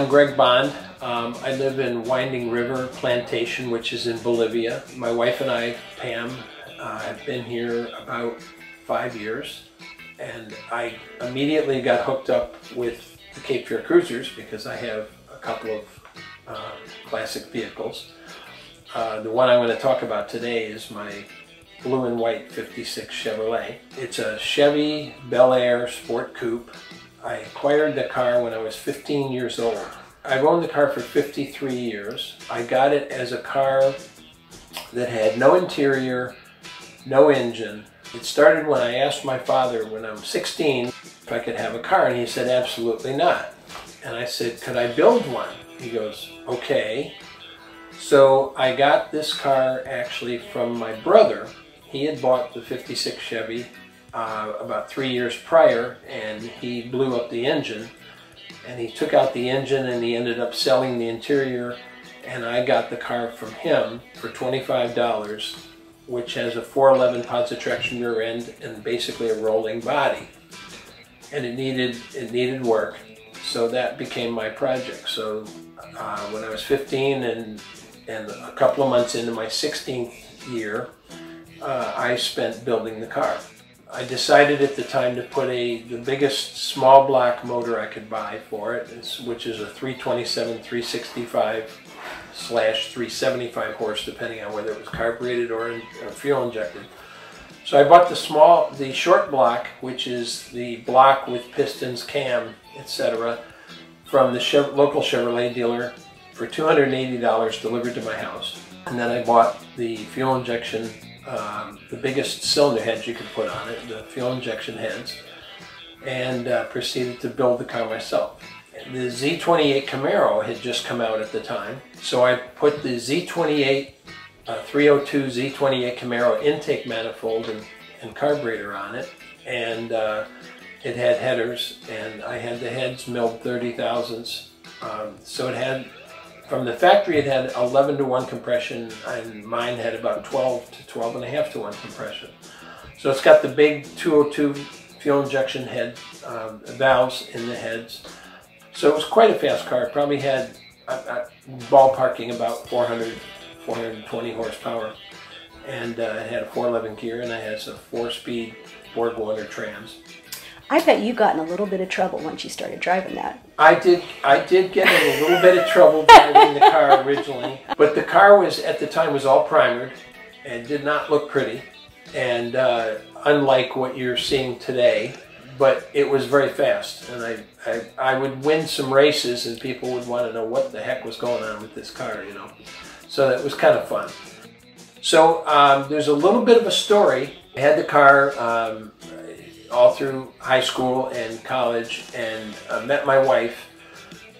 I'm Greg Bond. I live in Winding River Plantation, which is in Bolivia. My wife and I, Pam, have been here about 5 years, and I immediately got hooked up with the Cape Fear Cruisers because I have a couple of classic vehicles. The one I'm going to talk about today is my blue and white 56 Chevrolet. It's a Chevy Belair Sport Coupe. I acquired the car when I was 15 years old. I've owned the car for 53 years. I got it as a car that had no interior, no engine. It started when I asked my father when I was 16 if I could have a car, and he said absolutely not. And I said, could I build one? He goes, okay. So I got this car actually from my brother. He had bought the 56 Chevy about 3 years prior, and he blew up the engine, and he took out the engine and he ended up selling the interior, and I got the car from him for $25, which has a 411 pounds of traction rear end and basically a rolling body, and it needed work, so that became my project. So when I was 15 and a couple of months into my 16th year, I spent building the car. I decided at the time to put the biggest small block motor I could buy for it, which is a 327 365/375 horse, depending on whether it was carbureted or fuel injected. So I bought the short block, which is the block with pistons, cam, etc., from the local Chevrolet dealer for $280 delivered to my house. And then I bought the fuel injection, the biggest cylinder heads you could put on it, the fuel injection heads, and proceeded to build the car myself. The Z28 Camaro had just come out at the time, so I put the Z28 302 Z28 Camaro intake manifold and carburetor on it, and it had headers, and I had the heads milled 30 thousandths. So it had, from the factory, it had 11-to-1 compression, and mine had about 12 to 12.5-to-1 compression. So it's got the big 202 fuel injection head valves in the heads. So it was quite a fast car. It probably had ballparking about 420 horsepower, and it had a 411 gear, and it has a 4-speed Borg-Warner trans. I bet you got in a little bit of trouble once you started driving that. I did get in a little bit of trouble driving the car originally, but the car was, at the time, was all primered and did not look pretty, and unlike what you're seeing today, but it was very fast, and I would win some races and people would want to know what the heck was going on with this car, you know. So that was kind of fun. So there's a little bit of a story. I had the car all through high school and college, and met my wife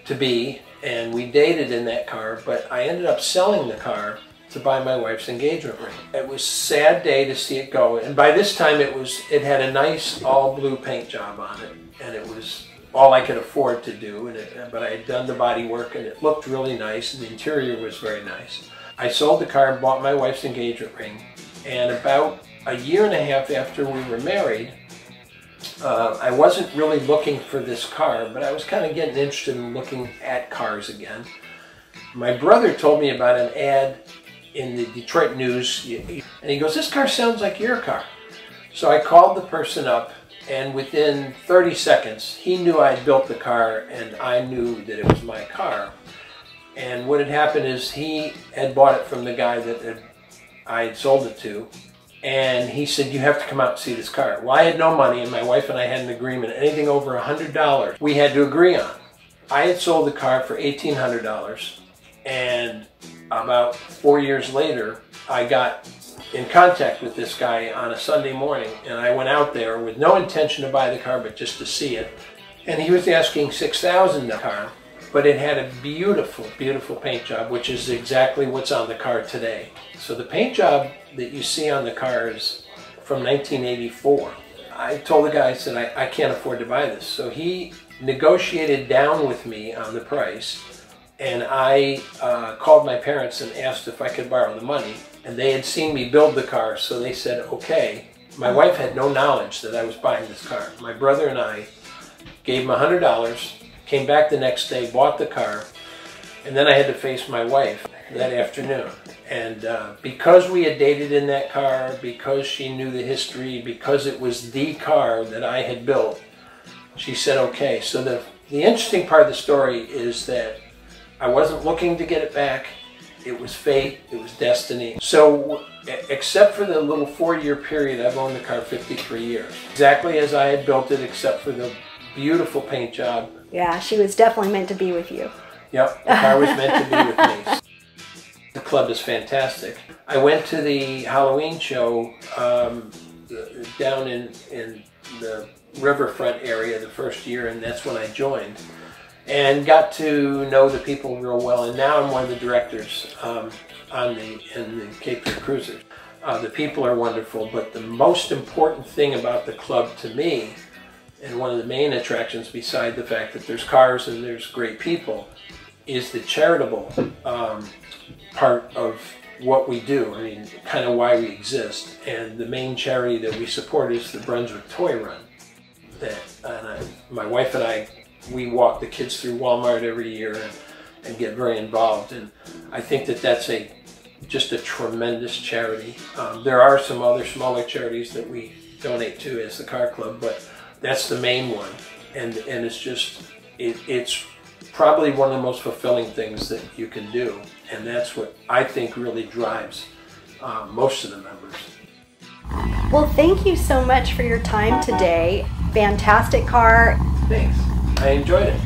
to be, and we dated in that car, but I ended up selling the car to buy my wife's engagement ring. It was a sad day to see it go, and by this time it had a nice all blue paint job on it, and it was all I could afford to do, but I had done the body work and it looked really nice, and the interior was very nice. I sold the car and bought my wife's engagement ring, and about a year and a half after we were married, I wasn't really looking for this car, but I was kind of getting interested in looking at cars again. My brother told me about an ad in the Detroit News, and he goes, "This car sounds like your car." So I called the person up, and within 30 seconds, he knew I had built the car, and I knew that it was my car. And what had happened is he had bought it from the guy that I had sold it to, and he said, "You have to come out and see this car." Well, I had no money, and my wife and I had an agreement. Anything over $100 we had to agree on. I had sold the car for $1,800, and about 4 years later, I got in contact with this guy on a Sunday morning, and I went out there with no intention to buy the car, but just to see it. And he was asking $6,000 the car, but it had a beautiful, beautiful paint job, which is exactly what's on the car today. So the paint job that you see on the car is from 1984. I told the guy, I said, I can't afford to buy this. So he negotiated down with me on the price, and I called my parents and asked if I could borrow the money. And they had seen me build the car, so they said, okay. My wife had no knowledge that I was buying this car. My brother and I gave him $100, Came back the next day, bought the car, and then I had to face my wife that afternoon. And because we had dated in that car, because she knew the history, because it was the car that I had built, she said, okay. So the interesting part of the story is that I wasn't looking to get it back. It was fate, it was destiny. So except for the little 4-year period, I've owned the car 53 years. Exactly as I had built it, except for the beautiful paint job. Yeah, she was definitely meant to be with you. Yep, the car was meant to be with me. The club is fantastic. I went to the Halloween show down in the riverfront area the first year, and that's when I joined. And got to know the people real well, and now I'm one of the directors in the Cape Fear Cruisers. The people are wonderful, but the most important thing about the club to me, and one of the main attractions beside the fact that there's cars and there's great people, is the charitable part of what we do. I mean, kind of why we exist. And the main charity that we support is the Brunswick Toy Run. My wife and I, we walk the kids through Walmart every year and get very involved. And I think that that's just a tremendous charity. There are some other smaller charities that we donate to as the car club, but that's the main one. And it's just, it's probably one of the most fulfilling things that you can do. And that's what I think really drives most of the members. Well, thank you so much for your time today. Fantastic car. Thanks. I enjoyed it.